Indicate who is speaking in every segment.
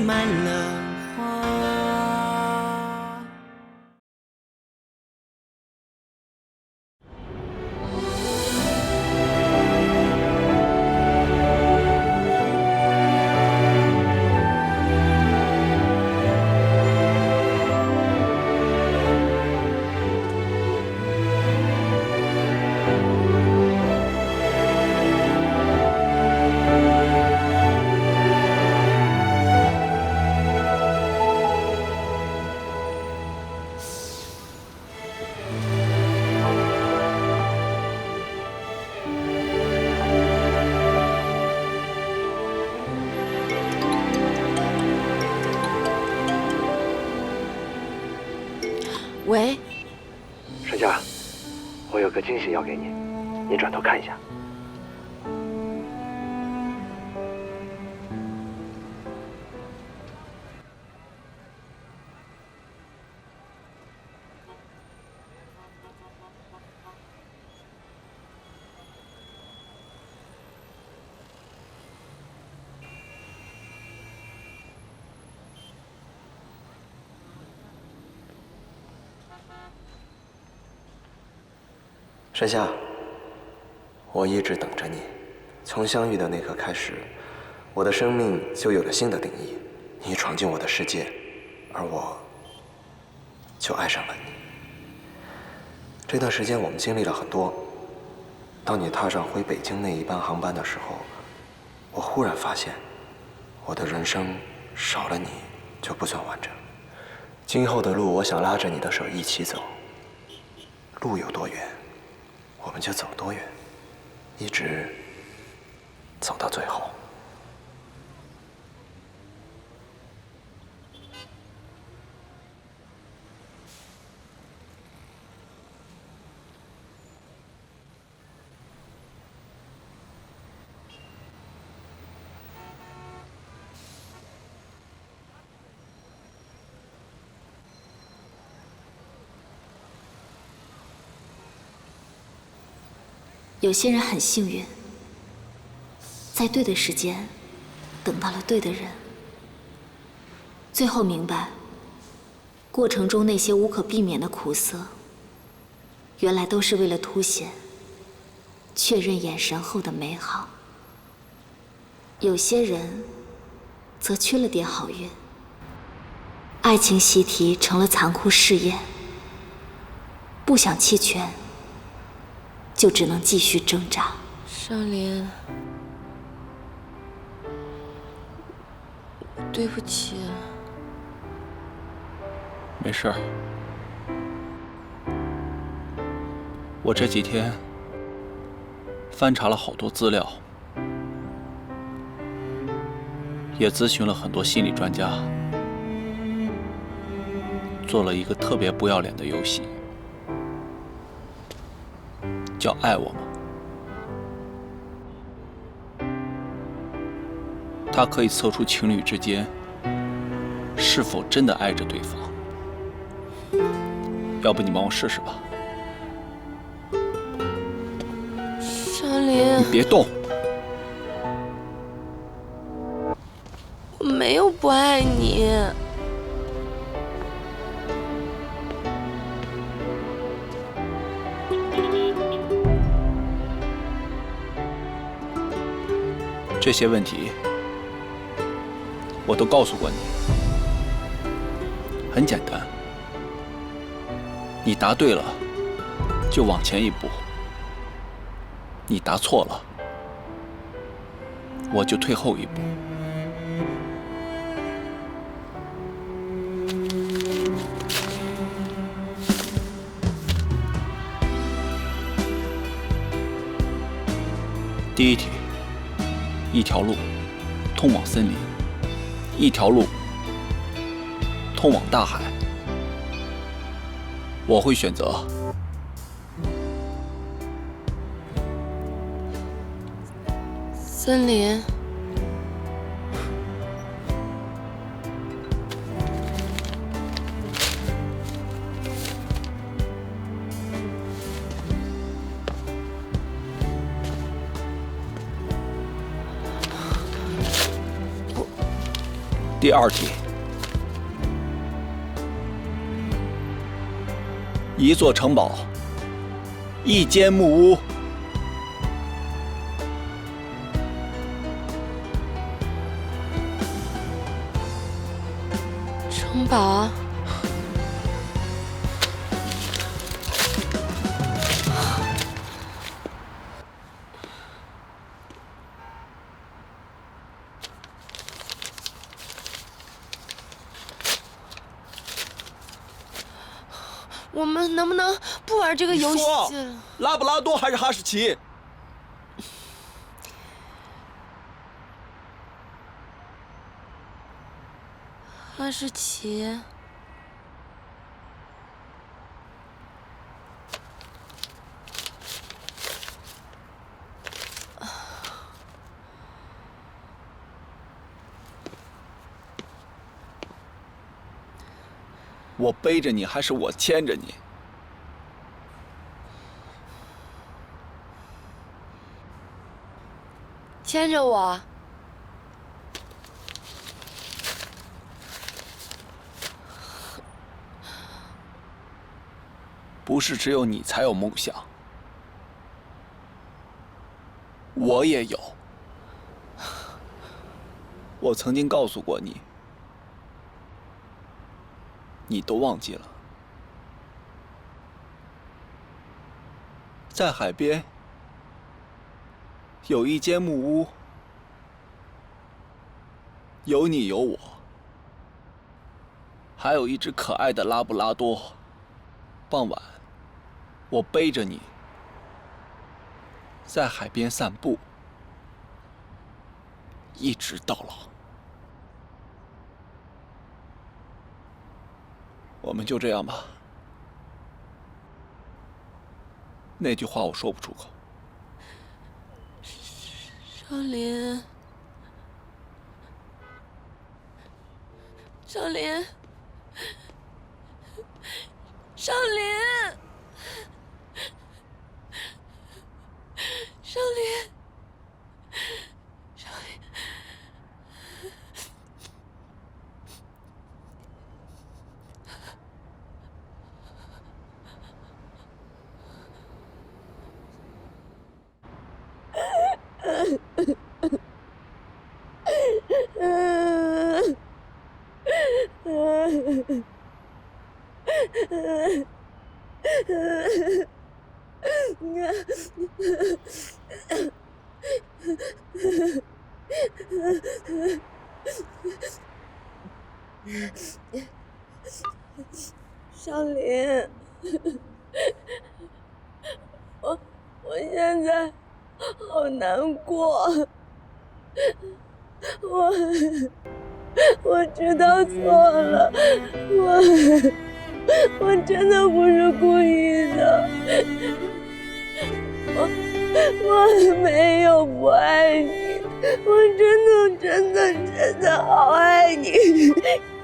Speaker 1: 满了花。
Speaker 2: 喂，
Speaker 3: 沈佳，我有个惊喜要给你，你转头看一下。沈夏，我一直等着你。从相遇的那刻开始，我的生命就有了新的定义。你闯进我的世界，而我就爱上了你。这段时间我们经历了很多。当你踏上回北京那一班航班的时候，我忽然发现，我的人生少了你就不算完整。今后的路，我想拉着你的手一起走。路有多远，我们就走多远，一直走到最后。
Speaker 2: 有些人很幸运，在对的时间等到了对的人，最后明白，过程中那些无可避免的苦涩，原来都是为了凸显、确认眼神后的美好。有些人则缺了点好运，爱情习题成了残酷试验，不想弃权，就只能继续挣扎。
Speaker 4: 尚林，对不起。
Speaker 5: 没事儿，我这几天翻查了好多资料，也咨询了很多心理专家，做了一个特别不要脸的游戏，叫爱我吗？它可以测出情侣之间是否真的爱着对方。要不你帮我试试吧。
Speaker 4: 尚林，
Speaker 5: 你别动。
Speaker 4: 我没有不爱你。
Speaker 5: 这些问题我都告诉过你，很简单，你答对了就往前一步，你答错了我就退后一步。第一题，一条路通往森林，一条路通往大海，我会选择
Speaker 4: 森林。
Speaker 5: 第2题，一座城堡，一间木屋。
Speaker 4: 城堡。我们能不能不玩这个游戏了？
Speaker 5: 拉布拉多还是哈士奇？
Speaker 4: 哈士奇。
Speaker 5: 我背着你还是我牵着你？
Speaker 4: 牵着我。
Speaker 5: 不是只有你才有梦想，我也有。我曾经告诉过你，你都忘记了。在海边有一间木屋，有你有我，还有一只可爱的拉布拉多。傍晚，我背着你在海边散步，一直到老。我们就这样吧。那句话我说不出口。
Speaker 4: 少林，少林，少林，少林，少林。少林，我现在好难过，我知道错了，我真的不是故意的，我没有不爱你，我真的好爱你，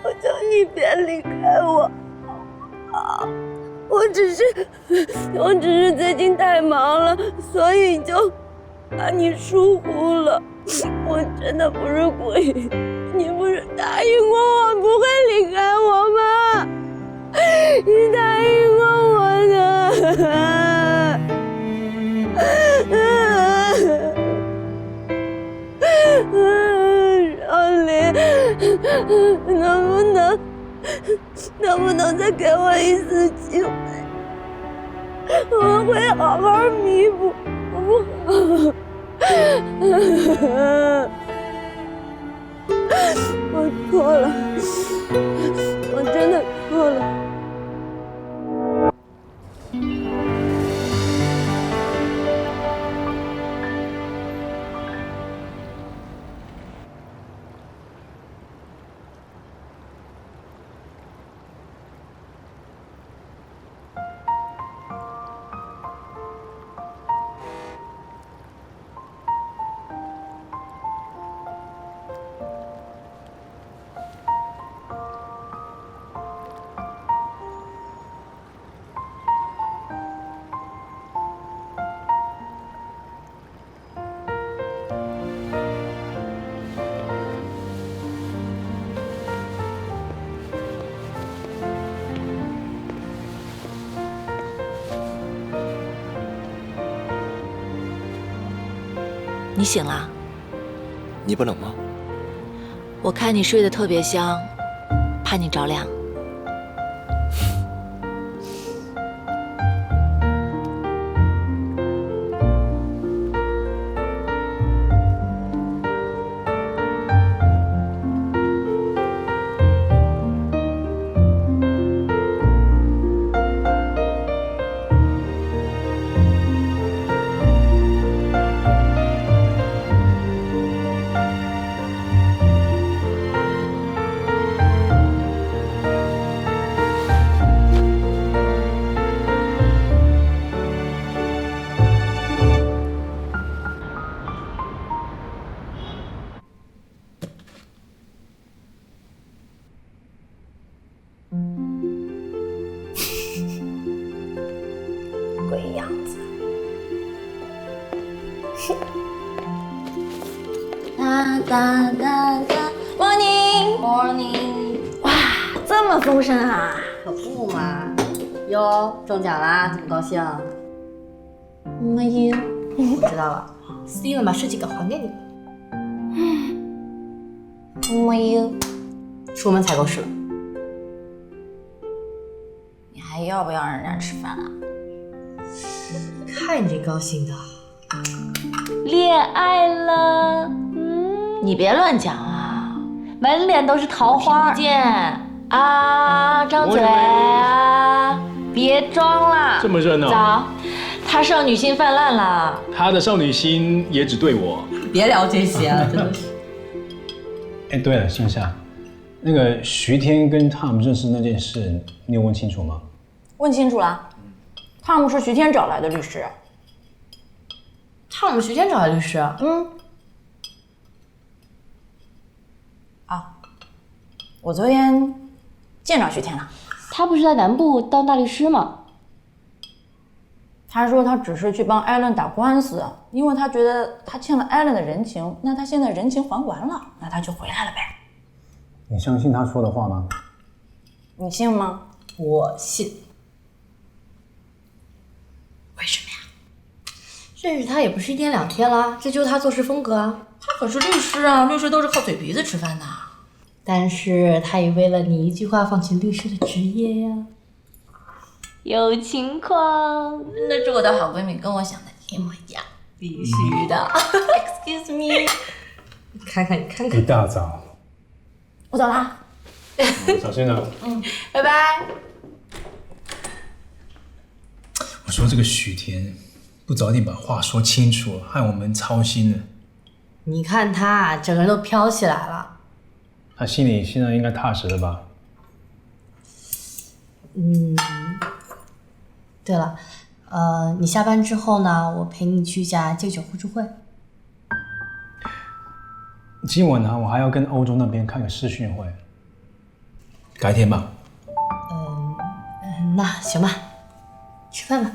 Speaker 4: 我求你别离开我。我只是最近太忙了，所以就把你疏忽了。我真的不是故意，你不是答应过我不会离开我吗？你答应过我的。少林，能不能再给我一次机会？我会好好弥补，好不好？我错了，我真的错了。
Speaker 1: 你醒了？
Speaker 3: 你不冷吗？
Speaker 1: 我看你睡得特别香，怕你着凉。
Speaker 4: 鬼样子。哒哒哒哒 ，Morning Morning， 哇，这么丰盛啊！
Speaker 6: 可不嘛。哟，中奖啦，这么高兴？
Speaker 4: 没有。
Speaker 6: 我知道了，Steven 把设计稿还给你了。
Speaker 4: 没有。
Speaker 6: 出门采购去了。
Speaker 4: 你还要不要让人家吃饭啊？
Speaker 6: 看你这高兴的。
Speaker 4: 恋爱了？你别乱讲啊，满脸都是桃花。听不见啊，张嘴啊，别装了。
Speaker 7: 这么热闹，
Speaker 4: 早，他少女心泛滥了。
Speaker 7: 他的少女心也只对我。
Speaker 6: 别聊这些啊，真的是。
Speaker 8: 哎，对了，星夏，那个徐天跟 Tom 认识那件事，你有问清楚吗？
Speaker 4: 问清楚了，汤姆是徐天找来的律师。
Speaker 6: 汤姆徐天找来律师？
Speaker 4: 我昨天见着徐天了。
Speaker 9: 他不是在南部当大律师吗？
Speaker 4: 他说他只是去帮艾伦打官司，因为他觉得他欠了艾伦的人情，那他现在人情还完了，那他就回来了呗。
Speaker 8: 你相信他说的话吗？
Speaker 4: 你信吗？
Speaker 6: 我信。为什么呀？认识他也不是一天两天啦，这就是他做事风格啊。他可是律师啊，律师都是靠嘴皮子吃饭的。但是他也为了你一句话放弃律师的职业呀。
Speaker 9: 有情况。
Speaker 6: 那是我的好闺蜜，跟我想的一模一样，必须的。Excuse me， 你看看，你看看。
Speaker 8: 一大早，
Speaker 4: 我走啦。
Speaker 8: 小心了。
Speaker 6: 拜拜。
Speaker 8: 我说这个许天，不早点把话说清楚，害我们操心了。
Speaker 6: 你看他整个人都飘起来了。
Speaker 8: 他心里现在应该踏实了吧？
Speaker 6: 对了，你下班之后呢，我陪你去一下戒酒互助会。
Speaker 8: 今晚呢，我还要跟欧洲那边开个视讯会，改天吧。
Speaker 6: 那行吧，吃饭吧。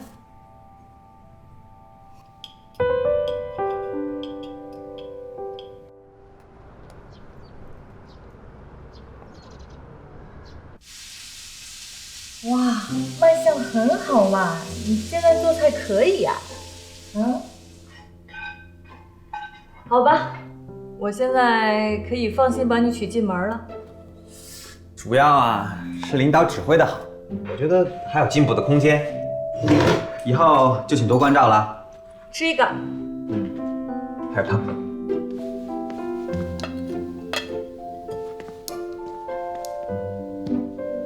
Speaker 10: 哇，卖相很好嘛！你现在做菜可以呀？好吧，我现在可以放心把你娶进门了。
Speaker 11: 主要啊是领导指挥的好，我觉得还有进步的空间。以后就请多关照了。
Speaker 10: 吃一个。
Speaker 11: 还有汤。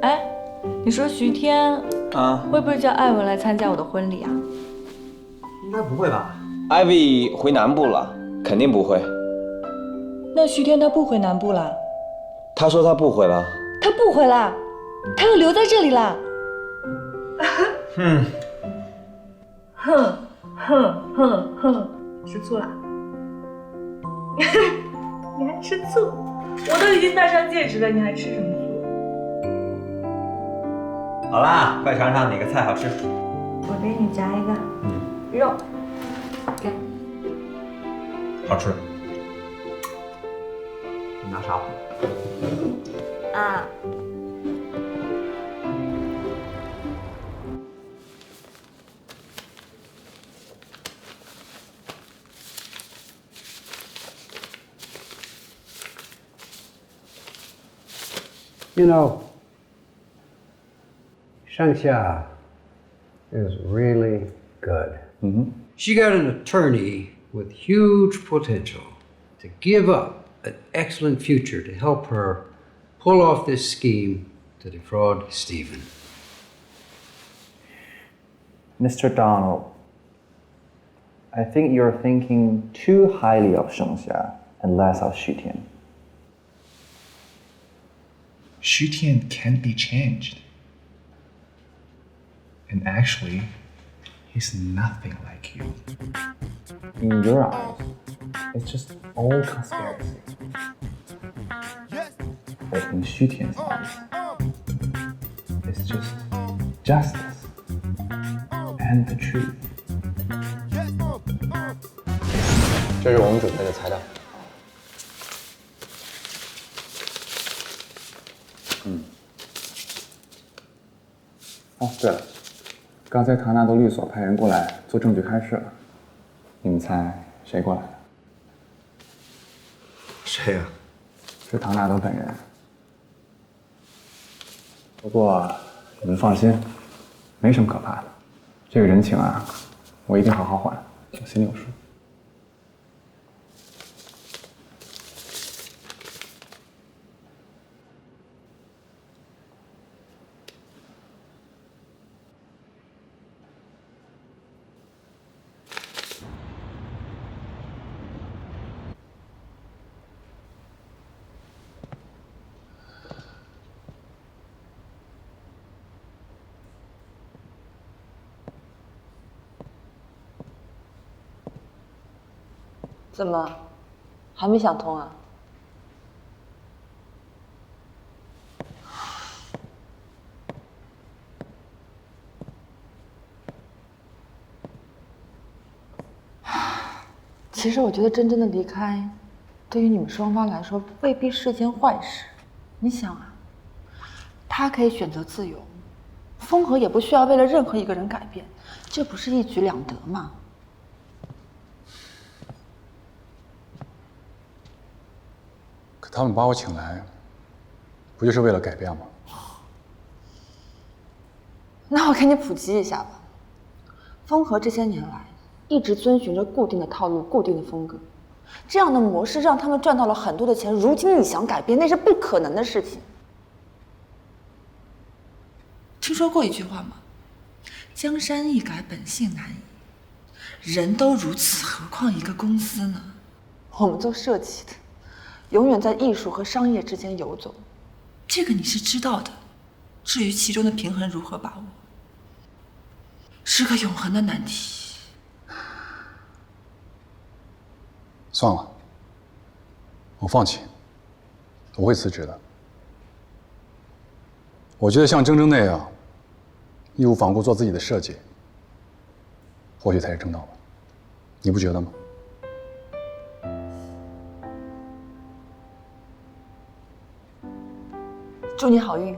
Speaker 10: 哎，你说徐天会不会叫艾文来参加我的婚礼啊？
Speaker 11: 应该不会吧？
Speaker 3: 艾薇回南部了，肯定不会。
Speaker 10: 那徐天他不回南部了？
Speaker 3: 他说他不回了。
Speaker 10: 他不回了，他要留在这里了。吃醋了？你还吃醋？我都已经戴上戒指了，你还吃什么醋？
Speaker 11: 好啦，快尝尝哪个菜好吃。
Speaker 10: 我给你夹一个肉，给。
Speaker 11: 好吃。你拿勺。
Speaker 10: 啊。
Speaker 12: You know, Shangxia is really good. She got an attorney with huge potential to give up an excellent future to help her pull off this scheme to defraud Stephen.
Speaker 13: Mr. Donald, I think you're thinking too highly of Shengxia and less of Xu Tian.
Speaker 14: Xu Tian can't be changed. And actually, he's nothing like you.
Speaker 13: In your eyes, it's just all conspiracy. But in Xu Tian's eyes, it's just justice and the truth.
Speaker 3: 这是我们准备的材料。
Speaker 15: 哦，对了，刚才唐纳德律所派人过来做证据开示了，你们猜谁过来的？
Speaker 3: 谁呀？
Speaker 15: 是唐纳德本人。不过你们放心，没什么可怕的。这个人情啊，我一定好好还，我心里有数。
Speaker 16: 怎么，还没想通啊？其实我觉得真正的离开，对于你们双方来说未必是件坏事。你想啊，他可以选择自由，风和也不需要为了任何一个人改变，这不是一举两得吗？
Speaker 15: 他们把我请来，不就是为了改变吗？
Speaker 16: 那我给你普及一下吧。风和这些年来一直遵循着固定的套路、固定的风格，这样的模式让他们赚到了很多的钱。如今你想改变，那是不可能的事情。听说过一句话吗？江山易改，本性难移。人都如此，何况一个公司呢？我们做设计的，永远在艺术和商业之间游走，这个你是知道的。至于其中的平衡如何把握，是个永恒的难题。
Speaker 15: 算了，我放弃，我会辞职的。我觉得像铮铮那样，义无反顾做自己的设计，或许才是正道吧。你不觉得吗？
Speaker 16: 祝你好运。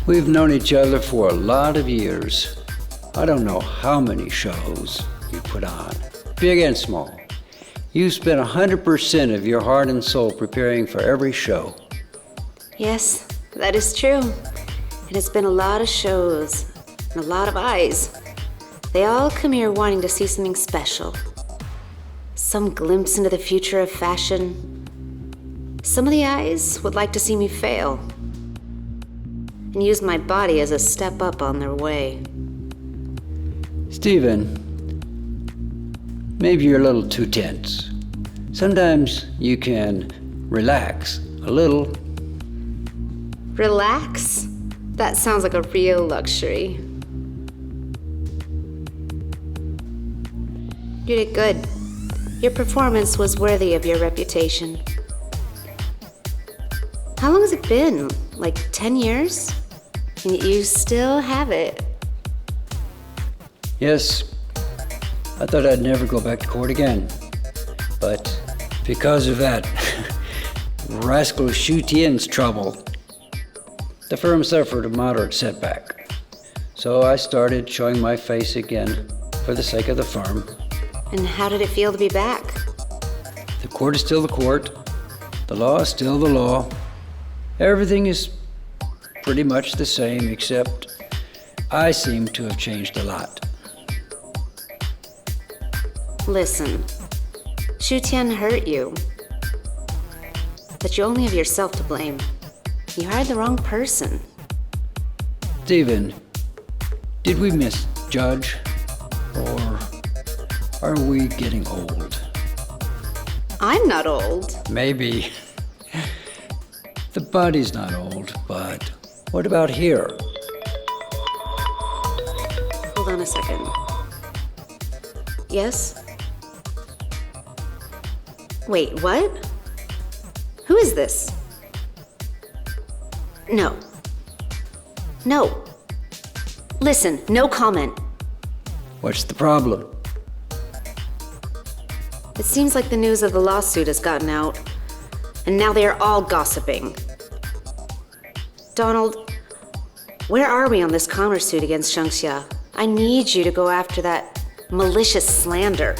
Speaker 12: We've known each other for a lot of years. I don't know how many shows you put on, big and small. You spent 100% of your heart and soul preparing for every show.
Speaker 17: Yes, that is true. It has been a lot of shows and a lot of eyes. They all come here wanting to see something special. Some glimpse into the future of fashion. Some of the eyes would like to see me fail and use my body as a step up on their way.
Speaker 12: Stephen, maybe you're a little too tense. Sometimes you can relax a little.
Speaker 17: Relax? That sounds like a real luxury. You did good. Your performance was worthy of your reputation. How long has it been? Like 10 years? And you still have it.
Speaker 12: Yes, I thought I'd never go back to court again. But because of that rascal Xu Tian's trouble, the firm suffered a moderate setback. So I started showing my face again for the sake of the firm.
Speaker 17: And how did it feel to be back?
Speaker 12: The court is still the court. The law is still the law. Everything is pretty much the same, except I seem to have changed a lot.
Speaker 17: Listen, Xu Tian hurt you. But you only have yourself to blame. You hired the wrong person.
Speaker 12: Stephen, did we misjudge? Or are we getting old?
Speaker 17: I'm not old.
Speaker 12: Maybe. The body's not old, but what about here?
Speaker 17: Hold on a second. Yes? Wait, what? Who is this? No. No. Listen, no comment.
Speaker 12: What's the problem?
Speaker 17: It seems like the news of the lawsuit has gotten out, and now they are all gossiping. Donald, where are we on this commerce suit against Shangxia? I need you to go after that malicious slander.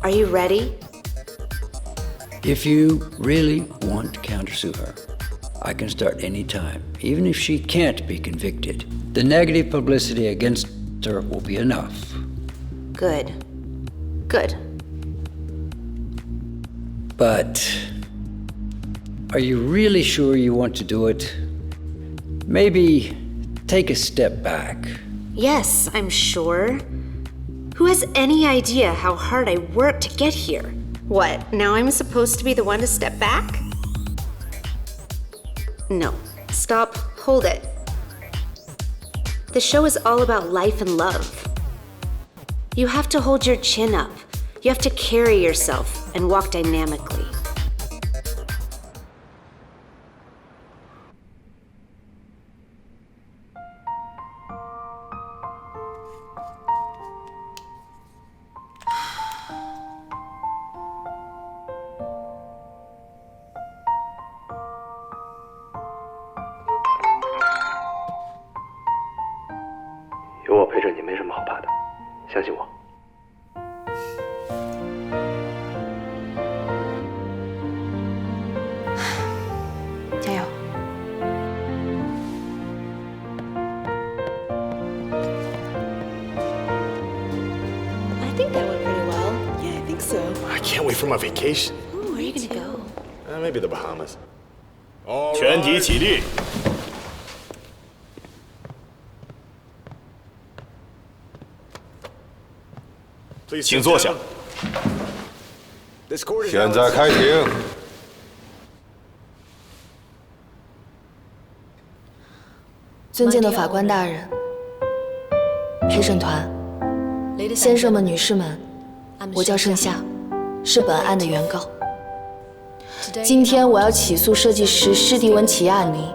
Speaker 17: Are you ready?
Speaker 12: If you really want to countersue her, I can start any time, even if she can't be convicted. The negative publicity against her will be enough.
Speaker 17: Good. Good.
Speaker 12: But are you really sure you want to do it? Maybe take a step back.
Speaker 17: Yes, I'm sure. Who has any idea how hard I worked to get here? What, now I'm supposed to be the one to step back? No. Stop. Hold it. The show is all about life and love. You have to hold your chin up. You have to carry yourself and walk dynamically.
Speaker 3: 有我陪着你，没什么好怕的，相信我。
Speaker 1: 加油！
Speaker 17: I think that went pretty well.
Speaker 18: Yeah, I think so.
Speaker 19: I can't wait for my vacation.
Speaker 17: Ooh, where are you gonna go?
Speaker 19: Maybe the Bahamas. 全体起立。请坐下。
Speaker 20: 现在开庭。
Speaker 1: 尊敬的法官大人、陪审团、先生们、女士们，我叫盛夏，是本案的原告。今天我要起诉设计师施蒂文·齐亚尼，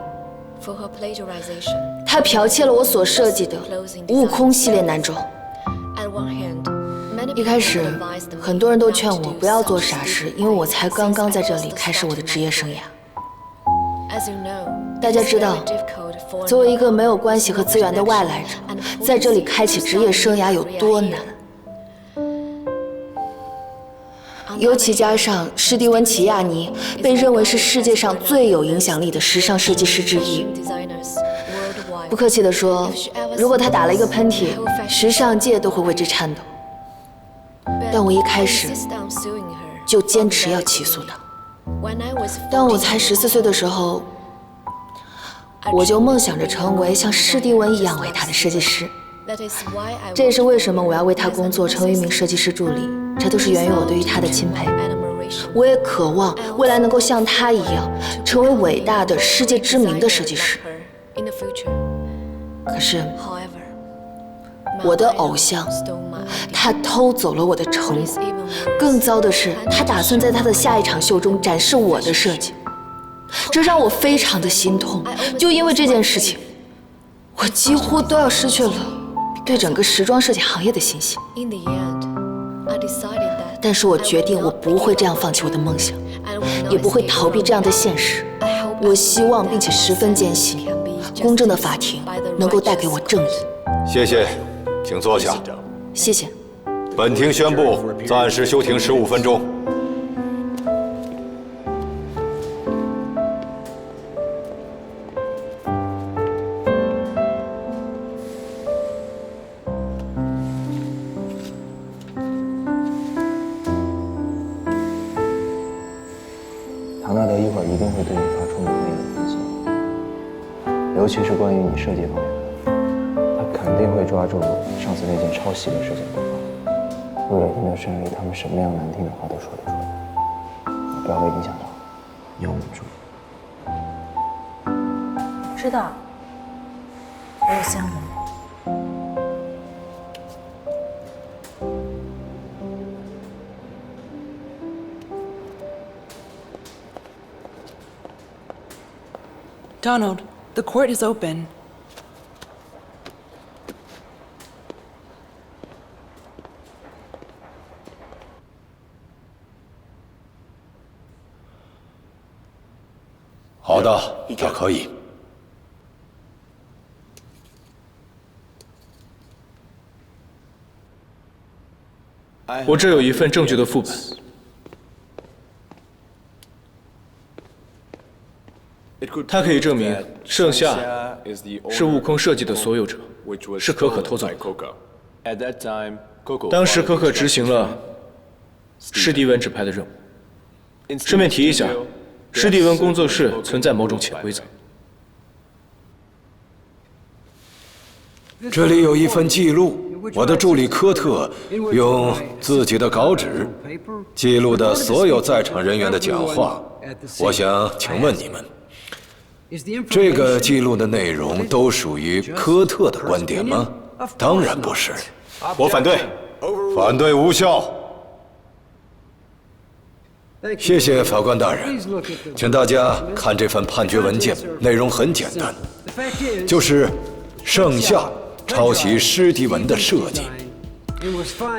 Speaker 1: 他剽窃了我所设计的悟空系列男装。一开始，很多人都劝我不要做傻事，因为我才刚刚在这里开始我的职业生涯。大家知道，作为一个没有关系和资源的外来者，在这里开启职业生涯有多难。尤其加上施蒂文·齐亚尼被认为是世界上最有影响力的时尚设计师之一。不客气地说，如果他打了一个喷嚏，时尚界都会为之颤抖。但我一开始就坚持要起诉他。当我才14岁的时候，我就梦想着成为像施蒂文一样伟大的设计师。这也是为什么我要为他工作，成为一名设计师助理。这都是源于我对于他的钦佩。我也渴望未来能够像他一样，成为伟大的、世界知名的设计师。可是，我的偶像，他偷走了我的成果。更糟的是，他打算在他的下一场秀中展示我的设计，这让我非常的心痛。就因为这件事情，我几乎都要失去了对整个时装设计行业的信心。但是我决定，我不会这样放弃我的梦想，也不会逃避这样的现实。我希望并且十分坚信，公正的法庭能够带给我正义。
Speaker 19: 谢谢，请坐下。
Speaker 1: 谢谢。
Speaker 19: 本庭宣布暂时休庭15分钟。
Speaker 3: 唐纳德一会儿一定会对你发出猛烈的攻击，尤其是关于你设计方面的，他肯定会抓住上次那件抄袭的事情不放。为了赢得胜利，他们什么样难听的话都说得出来，不要被影响到，要稳住。
Speaker 6: 知道，我有项目。
Speaker 18: Donald, the court is open.
Speaker 19: 好的，这可以。
Speaker 7: 我这有一份证据的副本。 它可以证明盛夏是悟空设计的所有者，是可可偷走的。当时可可执行了施蒂文指派的任务。顺便提一下，施蒂文工作室存在某种潜规则。
Speaker 20: 这里有一份记录，我的助理科特用自己的稿纸记录的所有在场人员的讲话。我想请问你们。 这个记录的内容都属于科特的观点吗？当然不是，
Speaker 19: 我反对，
Speaker 20: 反对无效。谢谢法官大人，请大家看这份判决文件，内容很简单，就是盛夏抄袭施蒂文的设计，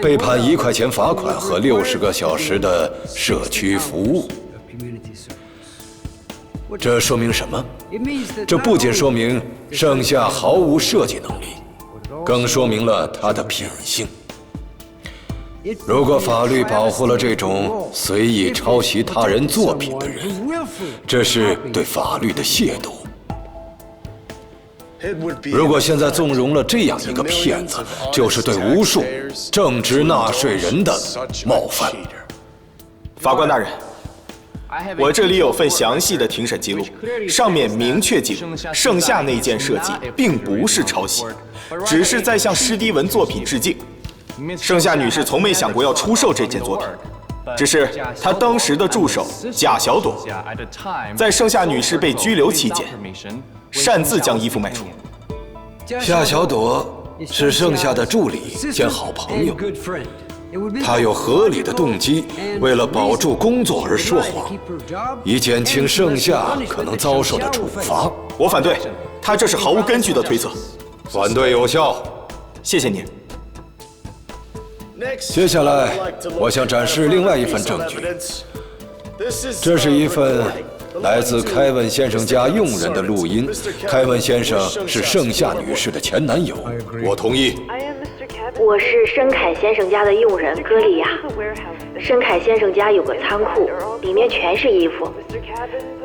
Speaker 20: 被判1块钱罚款和60个小时的社区服务。 这说明什么？这不仅说明盛夏毫无设计能力，更说明了他的品性。如果法律保护了这种随意抄袭他人作品的人，这是对法律的亵渎。如果现在纵容了这样一个骗子，就是对无数正直纳税人的冒犯。
Speaker 21: 法官大人。 我这里有份详细的庭审记录，上面明确记录，盛夏那件设计并不是抄袭，只是在向施蒂文作品致敬。盛夏女士从没想过要出售这件作品，只是她当时的助手贾小朵，在盛夏女士被拘留期间，擅自将衣服卖出。
Speaker 20: 夏小朵是盛夏的助理兼好朋友。 他有合理的动机，为了保住工作而说谎，以减轻盛夏可能遭受的处罚。
Speaker 21: 我反对，他这是毫无根据的推测。
Speaker 20: 反对有效。
Speaker 21: 谢谢您。
Speaker 20: 接下来，我想展示另外一份证据。这是一份来自凯文先生家佣人的录音。凯文先生是盛夏女士的前男友。我同意。
Speaker 2: 我是申凯先生家的佣人歌利亚。申凯先生家有个仓库，里面全是衣服。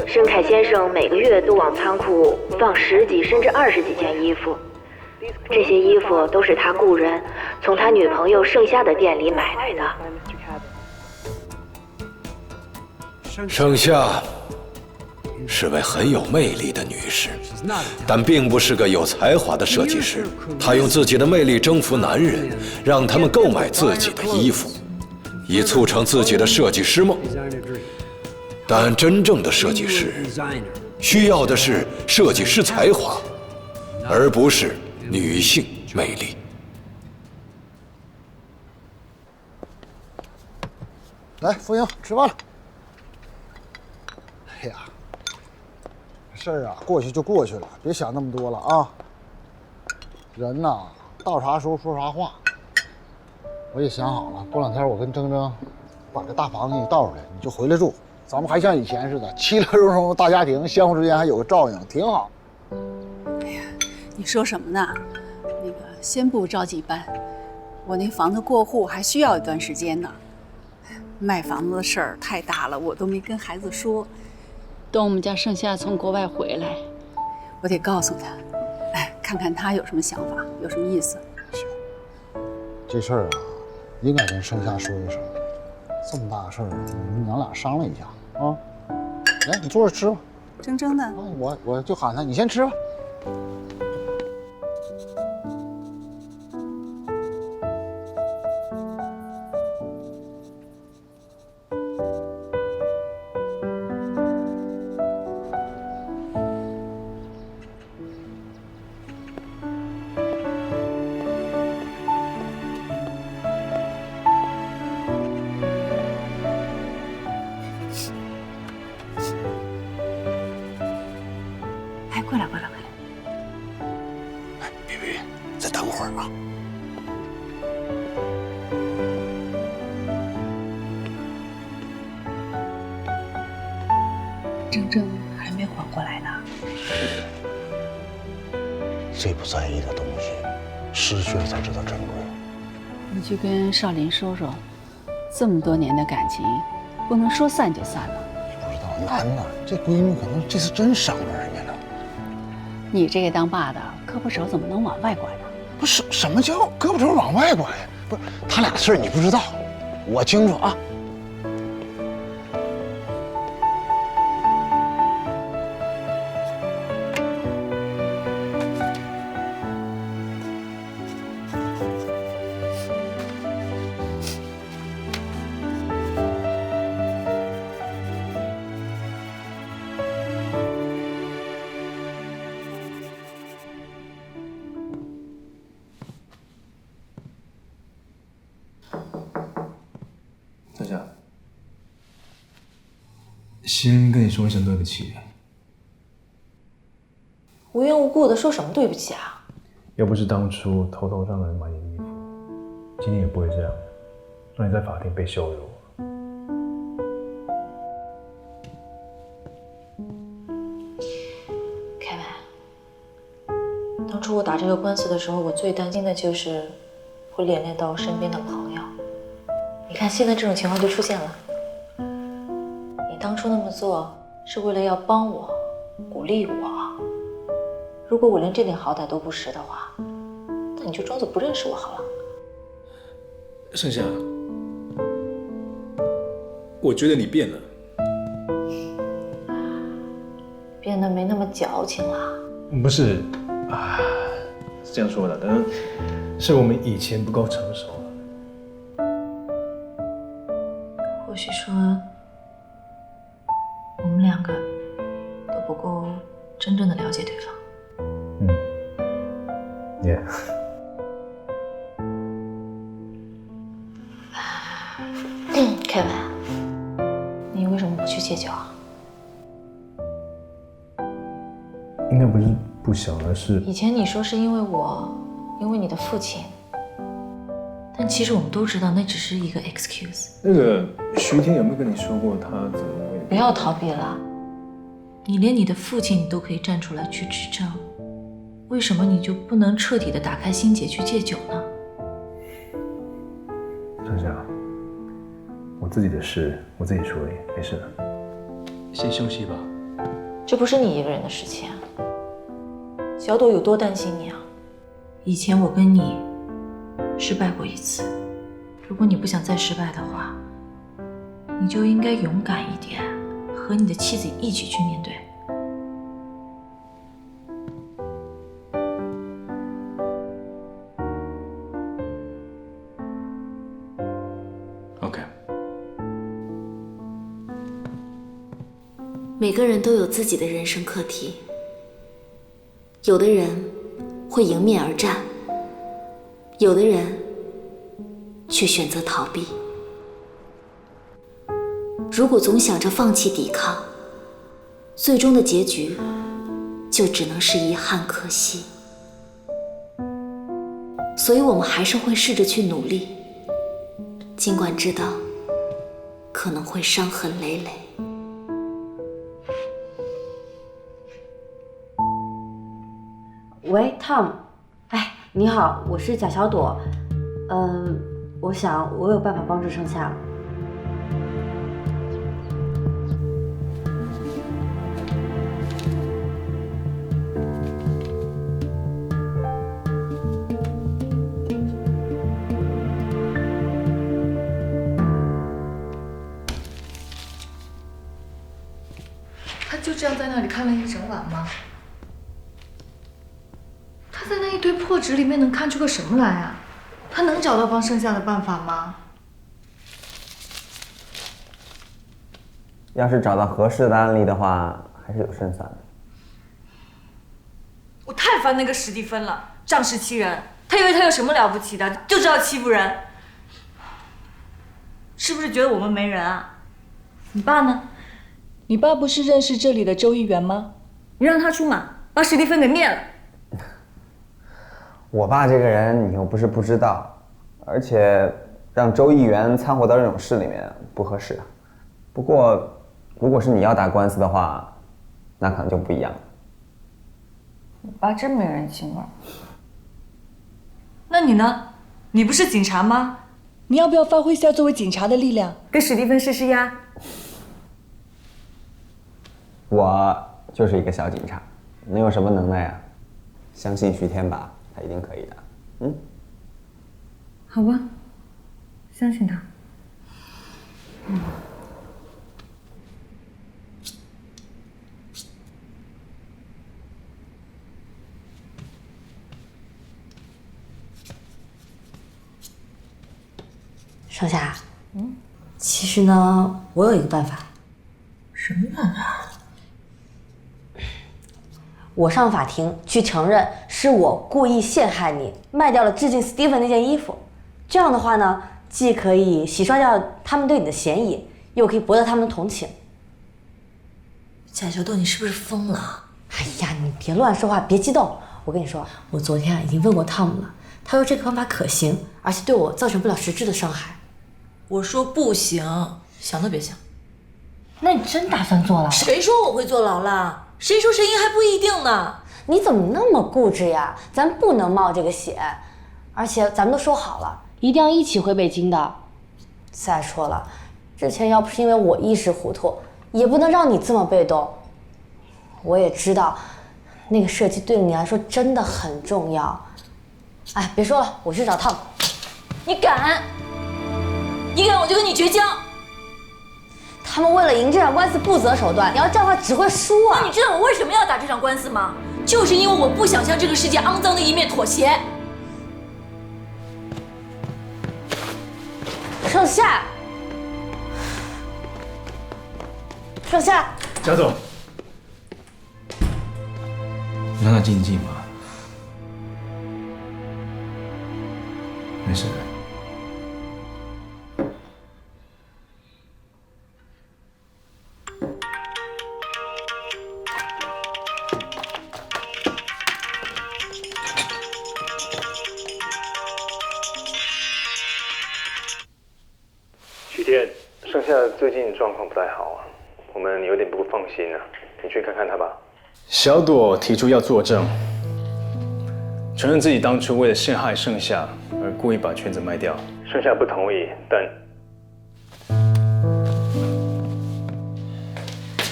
Speaker 2: 申凯先生每个月都往仓库放10几甚至20几件衣服，这些衣服都是他雇人从他女朋友盛夏的店里买来
Speaker 20: 的。盛夏是位很有魅力的女士，但并不是个有才华的设计师。她用自己的魅力征服男人，让他们购买自己的衣服，以促成自己的设计师梦。但真正的设计师需要的是设计师才华，而不是女性魅力。
Speaker 5: 来，傅英，吃饭了。哎呀，这事儿啊，过去就过去了，别想那么多了啊。人呐，到啥时候说啥话。我也想好了，过2天我跟铮铮把这大房子给你倒出来，你就回来住。咱们还像以前似的，其乐融融大家庭，相互之间还有个照应，挺好。
Speaker 22: 哎呀，你说什么呢？那个先不着急搬，我那房子过户还需要一段时间呢。卖房子的事儿太大了，我都没跟孩子说。
Speaker 23: 等我们家盛夏从国外回来，
Speaker 22: 我得告诉他，哎，看看他有什么想法，有什么意思。
Speaker 5: 行，这事儿啊，应该跟盛夏说一声。这么大个事儿，你们娘俩商量一下啊。来，你坐着吃吧。
Speaker 22: 铮铮呢？
Speaker 5: 我就喊他，你先吃吧。
Speaker 22: 快来！
Speaker 5: 哎，别，再等会儿啊。
Speaker 22: 铮铮还没缓过来呢。
Speaker 5: 最不在意的东西，失去了才知道珍贵。
Speaker 23: 你去跟少林说说，这么多年的感情，不能说散就散了。
Speaker 5: 你不知道，难呐，这闺女可能这次真伤着人家了。
Speaker 22: 你这个当爸的，胳膊手怎么能往外拐呢？
Speaker 5: 不是，什么叫胳膊肘往外拐呀？不是，他俩的事儿你不知道，我清楚啊。
Speaker 7: 夏夏，先跟你说一声对不起。
Speaker 6: 无缘无故的说什么对不起啊？
Speaker 8: 要不是当初偷偷让人买你衣服，今天也不会这样，让你在法庭被羞辱。
Speaker 6: 凯文，当初我打这个官司的时候，我最担心的就是会连累到身边的朋友。你看，现在这种情况就出现了。你当初那么做是为了要帮我、鼓励我。如果我连这点好歹都不识的话，那你就装作不认识我好了。
Speaker 7: 盛夏，我觉得你变了，
Speaker 6: 变得没那么矫情了。
Speaker 8: 不是啊，是这样说的，但是我们以前不够成熟。
Speaker 6: 或许说，我们两个都不够真正的了解对方。
Speaker 8: Yeah。
Speaker 6: 凯文，你为什么不去戒酒啊？
Speaker 8: 应该不是不想，而是
Speaker 6: 以前你说是因为我，因为你的父亲。但其实我们都知道，那只是一个 excuse。
Speaker 7: 那个徐天有没有跟你说过他怎么为你？
Speaker 6: 不要逃避了，你连你的父亲你都可以站出来去指证，为什么你就不能彻底的打开心结去戒酒呢？
Speaker 8: 盛夏，我自己的事我自己处理，没事的。
Speaker 7: 先休息吧。
Speaker 6: 这不是你一个人的事情啊，小朵有多担心你啊？以前我跟你失败过一次，如果你不想再失败的话，你就应该勇敢一点，和你的妻子一起去面对。
Speaker 7: OK。
Speaker 2: 每个人都有自己的人生课题，有的人会迎面而战，有的人却选择逃避。如果总想着放弃抵抗，最终的结局就只能是遗憾可惜。所以我们还是会试着去努力，尽管知道可能会伤痕累累。
Speaker 4: 喂 ，Tom， 哎，你好，我是贾小朵，我想我有办法帮助盛夏了。
Speaker 6: 他就这样在那里看了一整晚吗？他在那一堆破纸里面能看出个什么来啊？他能找到帮盛夏的办法吗？
Speaker 9: 要是找到合适的案例的话，还是有胜算的。
Speaker 10: 我太烦那个史蒂芬了，仗势欺人。他以为他有什么了不起的，就知道欺负人。是不是觉得我们没人啊？你爸呢？
Speaker 18: 你爸不是认识这里的州议员吗？
Speaker 10: 你让他出马，把史蒂芬给灭了。
Speaker 9: 我爸这个人你又不是不知道，而且让州议员掺和到这种事里面不合适。不过，如果是你要打官司的话，那可能就不一样了。
Speaker 10: 你爸真没人情味。那你呢？你不是警察吗？
Speaker 18: 你要不要发挥一下作为警察的力量，
Speaker 10: 跟史蒂芬试试呀？
Speaker 9: 我就是一个小警察，能有什么能耐啊？相信徐天吧，他一定可以的。嗯，
Speaker 10: 好吧，相信他。
Speaker 4: 盛夏，其实呢，我有一个办法。
Speaker 6: 什么办法？
Speaker 4: 我上法庭去承认是我故意陷害你，卖掉了致敬 Steven 那件衣服。这样的话呢，既可以洗刷掉他们对你的嫌疑，又可以博得他们的同情。
Speaker 6: 贾小豆，你是不是疯了？
Speaker 4: 哎呀，你别乱说话，别激动。我跟你说，我昨天已经问过汤姆了，他说这个方法可行，而且对我造成不了实质的伤害。
Speaker 6: 我说不行，想都别想。
Speaker 4: 那你真打算坐牢？
Speaker 6: 谁说我会坐牢了？谁说谁赢还不一定呢？
Speaker 4: 你怎么那么固执呀？咱不能冒这个险，而且咱们都说好了，一定要一起回北京的。再说了，之前要不是因为我一时糊涂，也不能让你这么被动。我也知道，那个设计对你来说真的很重要。哎，别说了，我去找汤姆。
Speaker 10: 你敢？你敢我就跟你绝交！
Speaker 4: 他们为了赢这场官司不择手段，你要这样的话只会输啊！
Speaker 10: 那你知道我为什么要打这场官司吗？就是因为我不想向这个世界肮脏的一面妥协。
Speaker 4: 盛夏，盛夏，
Speaker 7: 贾总，你让他静一静吧，没事。
Speaker 15: 徐天，盛夏最近状况不太好啊，我们有点不放心啊，你去看看他吧。
Speaker 8: 小朵提出要作证，承认自己当初为了陷害盛夏而故意把圈子卖掉。
Speaker 15: 盛夏不同意，但……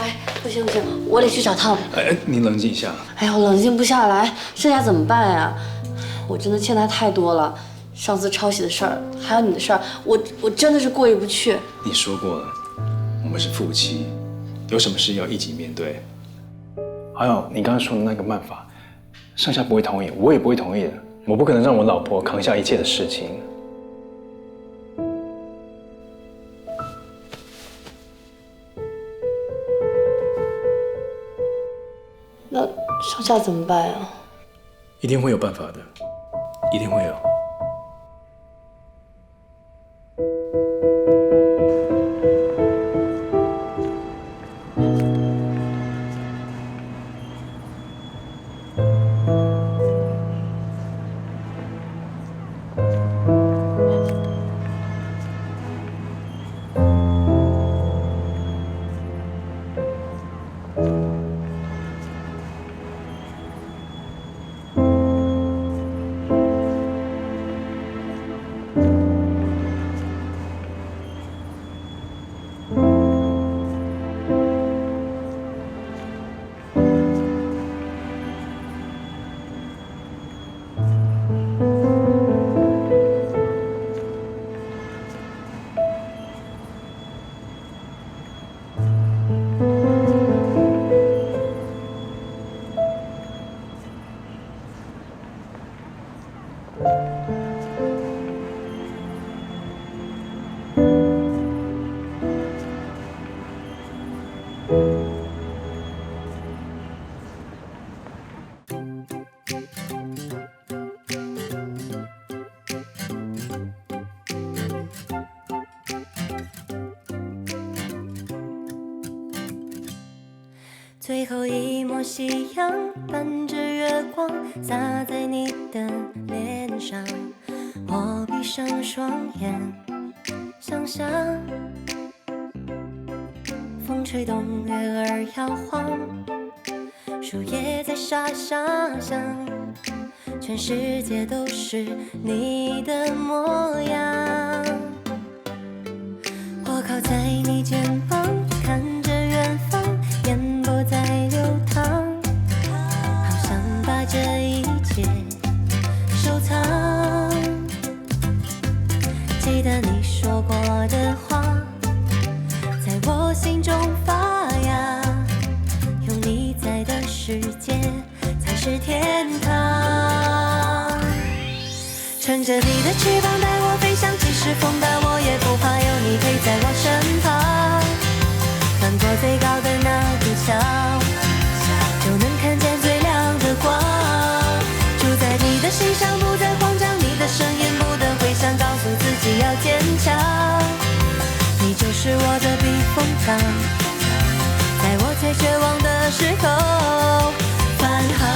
Speaker 4: 哎，不行不行，我得去找汤姆。
Speaker 8: 哎，你冷静一下。
Speaker 4: 哎呀，我冷静不下来，盛夏怎么办呀？我真的欠他太多了。上次抄袭的事儿，还有你的事儿，我真的是过意不去。
Speaker 8: 你说过了，我们是夫妻，有什么事要一起面对。还有你刚刚说的那个办法，盛夏不会同意，我也不会同意的。我不可能让我老婆扛下一切的事情。
Speaker 4: 那盛夏怎么办呀？
Speaker 8: 一定会有办法的，一定会有。
Speaker 11: 最后一抹夕阳伴着月光洒在你的脸上，我闭上双眼，想象风吹动月儿摇晃，树叶在沙沙响，全世界都是你的模样。我靠在你肩膀，看着远方，烟波在流淌，好想把这一切收藏。记得你说过的话，在我心中发芽，有你在的世界才是天堂。乘着你的翅膀带我飞翔，即使风大我也不怕，有你陪在我身旁。翻过最高的那堵墙，就能看见最亮的光。住在你的心上，不再慌张，你的声音不等回响，告诉自己要坚强。你就是我的避风港，在我最绝望的时候返航。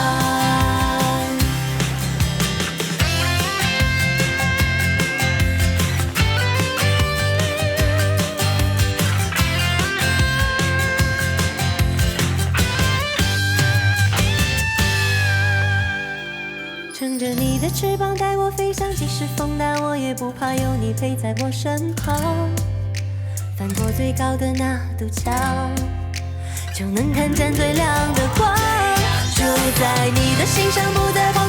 Speaker 11: 乘着你的翅膀带我飞翔，即使风大我也不怕，有你陪在我身旁。翻过最高的那堵墙，就能看见最亮的光。住在你的心上，不再慌